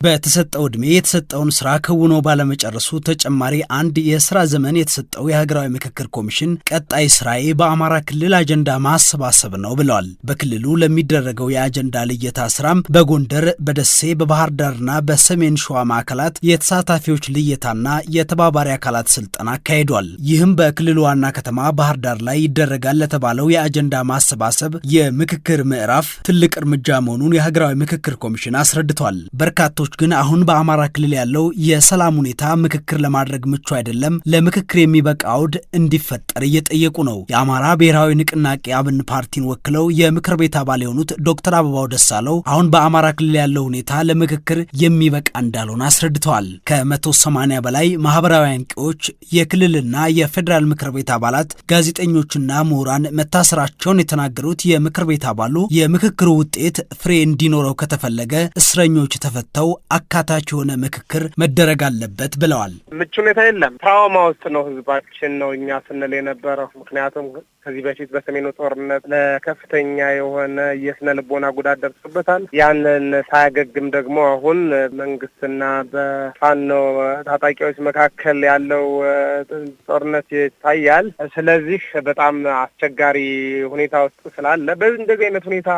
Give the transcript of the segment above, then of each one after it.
በተሰጠው እድሜ የተሰጠውን ስራ ከውኖ ባለመጨረሱ ተጨማሪ አንድ የስራ ዘመን የተሰጠው የሀገራዊ ምክክር ኮሚሽን ቀጣይ ስራዬ በአማራ ክልል አጀንዳ ማሰባሰብ ነው ብለዋል። በክልሉ ለሚደረገው የአጀንዳ ልየታ ስራም በጎንደር፣ በደሴ፣ በባህር ዳርና በሰሜን ሸዋ ማዕከላት የተሳታፊዎች ልየታና የተባባሪ አካላት ስልጠና አካሂዷል። ይህም በክልሉ ዋና ከተማ ባህር ዳር ላይ ይደረጋል ለተባለው የአጀንዳ ማሰባሰብ የምክክር ምዕራፍ ትልቅ እርምጃ መሆኑን የሀገራዊ ምክክር ኮሚሽን አስረድቷል። በርካቶች ግን አሁን በአማራ ክልል ያለው የሰላም ሁኔታ ምክክር ለማድረግ ምቹ አይደለም፣ ለምክክር የሚበቃ አውድ እንዲፈጠር እየጠየቁ ነው። የአማራ ብሔራዊ ንቅናቄ አብን ፓርቲን ወክለው የምክር ቤት አባል የሆኑት ዶክተር አበባው ደሳለው አሁን በአማራ ክልል ያለው ሁኔታ ለምክክር የሚበቃ እንዳልሆነ አስረድተዋል። ከ180 በላይ ማህበራዊ አንቂዎች፣ የክልልና የፌዴራል ምክር ቤት አባላት፣ ጋዜጠኞችና ምሁራን መታሰራቸውን የተናገሩት የምክር ቤት አባሉ የምክክሩ ውጤት ፍሬ እንዲኖረው ከተፈለገ እስረኞች ተፈተው አካታች የሆነ ምክክር መደረግ አለበት ብለዋል። ምቹ ሁኔታ የለም። ትራውማ ውስጥ ነው ህዝባችን ነው እኛ ስንል የነበረው። ምክንያቱም ከዚህ በፊት በሰሜኑ ጦርነት ለከፍተኛ የሆነ የስነ ልቦና ጉዳት ደርሶበታል። ያንን ሳያገግም ደግሞ አሁን መንግስትና በፋኖ ታጣቂዎች መካከል ያለው ጦርነት ይታያል። ስለዚህ በጣም አስቸጋሪ ሁኔታ ውስጥ ስላለ በእንደዚህ አይነት ሁኔታ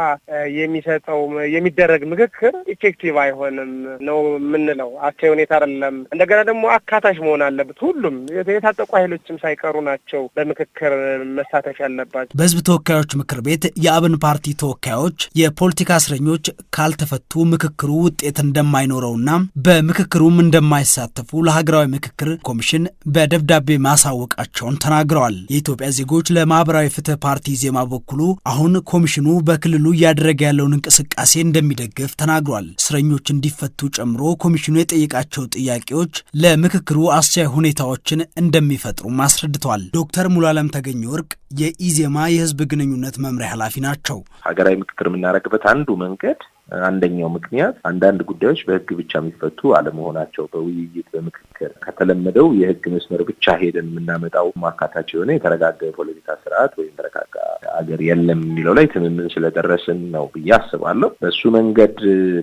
የሚደረግ ምክክር ኢፌክቲቭ አይሆንም ነው የምንለው። አስቻይ ሁኔታ አይደለም። እንደገና ደግሞ አካታች መሆን አለበት። ሁሉም የታጠቁ ኃይሎችም ሳይቀሩ ናቸው በምክክር መሳተፍ ያለባቸው። በህዝብ ተወካዮች ምክር ቤት የአብን ፓርቲ ተወካዮች የፖለቲካ እስረኞች ካልተፈቱ ምክክሩ ውጤት እንደማይኖረውና በምክክሩም እንደማይሳተፉ ለሀገራዊ ምክክር ኮሚሽን በደብዳቤ ማሳወቃቸውን ተናግረዋል። የኢትዮጵያ ዜጎች ለማህበራዊ ፍትህ ፓርቲ ዜማ በኩሉ አሁን ኮሚሽኑ በክልሉ እያደረገ ያለውን እንቅስቃሴ እንደሚደግፍ ተናግሯል። እስረኞች እንዲፈቱ ጨምሮ ኮሚሽኑ የጠየቃቸው ጥያቄዎች ለምክክሩ አስቻይ ሁኔታዎችን እንደሚፈጥሩም አስረድተዋል። ዶክተር ሙሉዓለም ተገኘ ወርቅ የኢዜማ የህዝብ ግንኙነት መምሪያ ኃላፊ ናቸው። ሀገራዊ ምክክር የምናደርግበት አንዱ መንገድ አንደኛው ምክንያት አንዳንድ ጉዳዮች በህግ ብቻ የሚፈቱ አለመሆናቸው፣ በውይይት በምክክር ከተለመደው የህግ መስመር ብቻ ሄደን የምናመጣው ማካታች የሆነ የተረጋጋ የፖለቲካ ስርዓት ወይም ተረጋጋ አገር የለም የሚለው ላይ ትምምን ስለደረስን ነው ብዬ አስባለሁ። በሱ መንገድ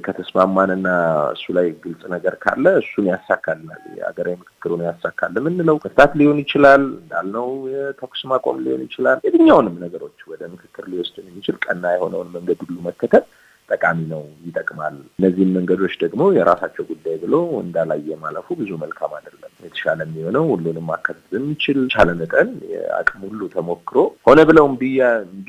ከተስማማንና እሱ ላይ ግልጽ ነገር ካለ እሱን ያሳካልናል። የሀገራዊ ምክክሩን ያሳካል የምንለው መፍታት ሊሆን ይችላል፣ እንዳልነው የተኩስ ማቆም ሊሆን ይችላል። የትኛውንም ነገሮች ወደ ምክክር ሊወስድን የሚችል ቀና የሆነውን መንገድ ሁሉ መከተል ጠቃሚ ነው፣ ይጠቅማል። እነዚህን መንገዶች ደግሞ የራሳቸው ጉዳይ ብሎ እንዳላየ ማለፉ ብዙ መልካም አይደለም። የተሻለ የሚሆነው ሁሉንም ማካተት የሚችል ቻለ መጠን የአቅም ሁሉ ተሞክሮ ሆነ ብለው እምቢ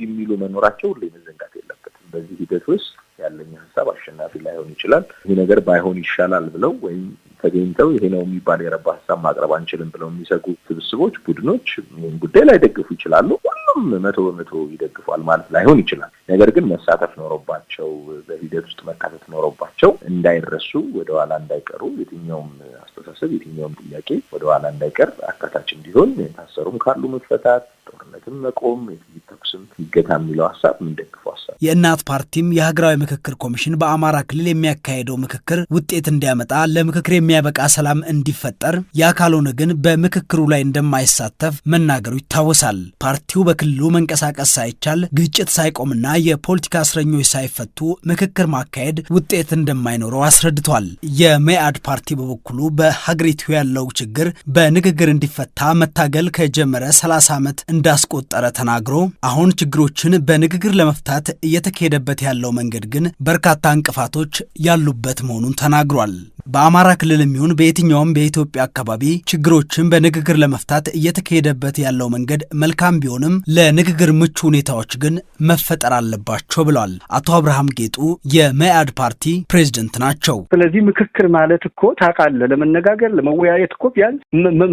የሚሉ መኖራቸው ሁሉ መዘንጋት የለበትም። በዚህ ሂደት ውስጥ ያለኝ ሀሳብ አሸናፊ ላይሆን ይችላል። ይህ ነገር ባይሆን ይሻላል ብለው ወይም ተገኝተው ይሄ ነው የሚባል የረባ ሀሳብ ማቅረብ አንችልም ብለው የሚሰጉ ስብስቦች፣ ቡድኖች ይህን ጉዳይ ላይ ደግፉ ይችላሉ። ሁሉም 100% ይደግፋል ማለት ላይሆን ይችላል። ነገር ግን መሳተፍ ኖሮባቸው በሂደት ውስጥ መካተት ኖሮባቸው እንዳይረሱ፣ ወደኋላ እንዳይቀሩ፣ የትኛውም አስተሳሰብ የትኛውም ጥያቄ ወደኋላ እንዳይቀር አካታች እንዲሆን የታሰሩም ካሉ መፈታት፣ ጦርነትም መቆም፣ የጥይት ተኩስም ይገታ የሚለው ሀሳብ የምንደግፈው ሀሳብ። የእናት ፓርቲም የሀገራዊ ምክክር ኮሚሽን በአማራ ክልል የሚያካሄደው ምክክር ውጤት እንዲያመጣ ለምክክር የሚያበቃ ሰላም እንዲፈጠር፣ ያ ካልሆነ ግን በምክክሩ ላይ እንደማይሳተፍ መናገሩ ይታወሳል። ፓርቲው በክልሉ መንቀሳቀስ ሳይቻል ግጭት ሳይቆምና የፖለቲካ እስረኞች ሳይፈቱ ምክክር ማካሄድ ውጤት እንደማይኖረው አስረድቷል። የመኢአድ ፓርቲ በበኩሉ በሀገሪቱ ያለው ችግር በንግግር እንዲፈታ መታገል ከጀመረ 30 ዓመት እንዳስቆጠረ ተናግሮ አሁን ችግሮችን በንግግር ለመፍታት እየተካሄደበት ያለው መንገድ ግን በርካታ እንቅፋቶች ያሉበት መሆኑን ተናግሯል። በአማራ ክልል የሚሆን በየትኛውም በኢትዮጵያ አካባቢ ችግሮችን በንግግር ለመፍታት እየተካሄደበት ያለው መንገድ መልካም ቢሆንም ለንግግር ምቹ ሁኔታዎች ግን መፈጠር አለባቸው ብለዋል። አቶ አብርሃም ጌጡ የመኢአድ ፓርቲ ፕሬዝደንት ናቸው። ስለዚህ ምክክር ማለት እኮ ታውቃለህ፣ ለመነጋገር ለመወያየት እኮ ቢያንስ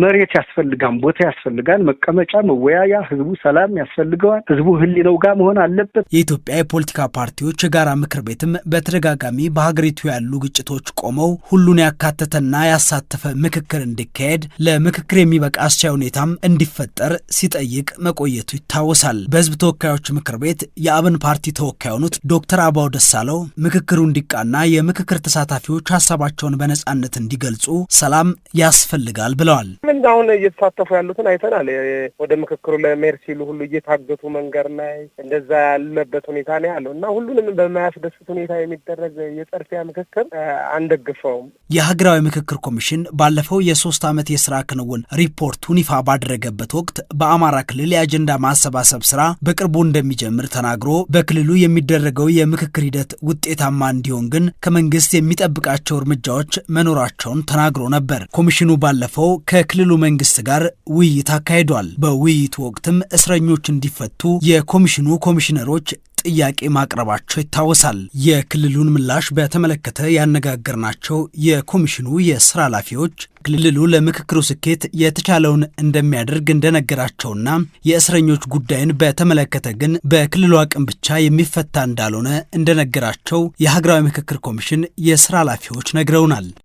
መሬት ያስፈልጋል፣ ቦታ ያስፈልጋል፣ መቀመጫ መወያያ፣ ህዝቡ ሰላም ያስፈልገዋል፣ ህዝቡ ህሊናው ጋር መሆን አለበት። የኢትዮጵያ የፖለቲካ ፓርቲዎች የጋራ ምክር ቤትም በተደጋጋሚ በሀገሪቱ ያሉ ግጭቶች ቆመው ሁሉን ያካተተና ያሳተፈ ምክክር እንዲካሄድ ለምክክር የሚበቃ አስቻይ ሁኔታም እንዲፈጠር ሲጠይቅ መቆየቱ ይታወሳል። በህዝብ ተወካዮች ምክር ቤት የአብን ፓርቲ ተወካይ የሆኑት ዶክተር አበባው ደሳለው ምክክሩ እንዲቃና የምክክር ተሳታፊዎች ሀሳባቸውን በነጻነት እንዲገልጹ ሰላም ያስፈልጋል ብለዋል። አሁን እየተሳተፉ ያሉትን አይተናል። ወደ ምክክሩ ለመሄድ ሲሉ ሁሉ እየታገቱ መንገድ ላይ እንደዛ ያለበት ሁኔታ ነው ያለው እና ሁሉንም በማያስደስት ሁኔታ የሚደረግ የጸርፊያ ምክክር አንደግፈውም። የሀገራዊ ምክክር ኮሚሽን ባለፈው የ3 ዓመት የስራ ክንውን ሪፖርቱን ይፋ ባደረገበት ወቅት በአማራ ክልል የአጀንዳ ማሰባሰብ ስራ በቅርቡ እንደሚጀምር ተናግሮ በክልሉ የሚደረገው የምክክር ሂደት ውጤታማ እንዲሆን ግን ከመንግስት የሚጠብቃቸው እርምጃዎች መኖራቸውን ተናግሮ ነበር። ኮሚሽኑ ባለፈው ከክልሉ መንግስት ጋር ውይይት አካሂዷል። በውይይቱ ወቅትም እስረኞች እንዲፈቱ የኮሚሽኑ ኮሚሽነሮች ጥያቄ ማቅረባቸው ይታወሳል። የክልሉን ምላሽ በተመለከተ ያነጋገርናቸው የኮሚሽኑ የስራ ኃላፊዎች ክልሉ ለምክክሩ ስኬት የተቻለውን እንደሚያደርግ እንደነገራቸውና የእስረኞች ጉዳይን በተመለከተ ግን በክልሉ አቅም ብቻ የሚፈታ እንዳልሆነ እንደነገራቸው የሀገራዊ ምክክር ኮሚሽን የስራ ኃላፊዎች ነግረውናል።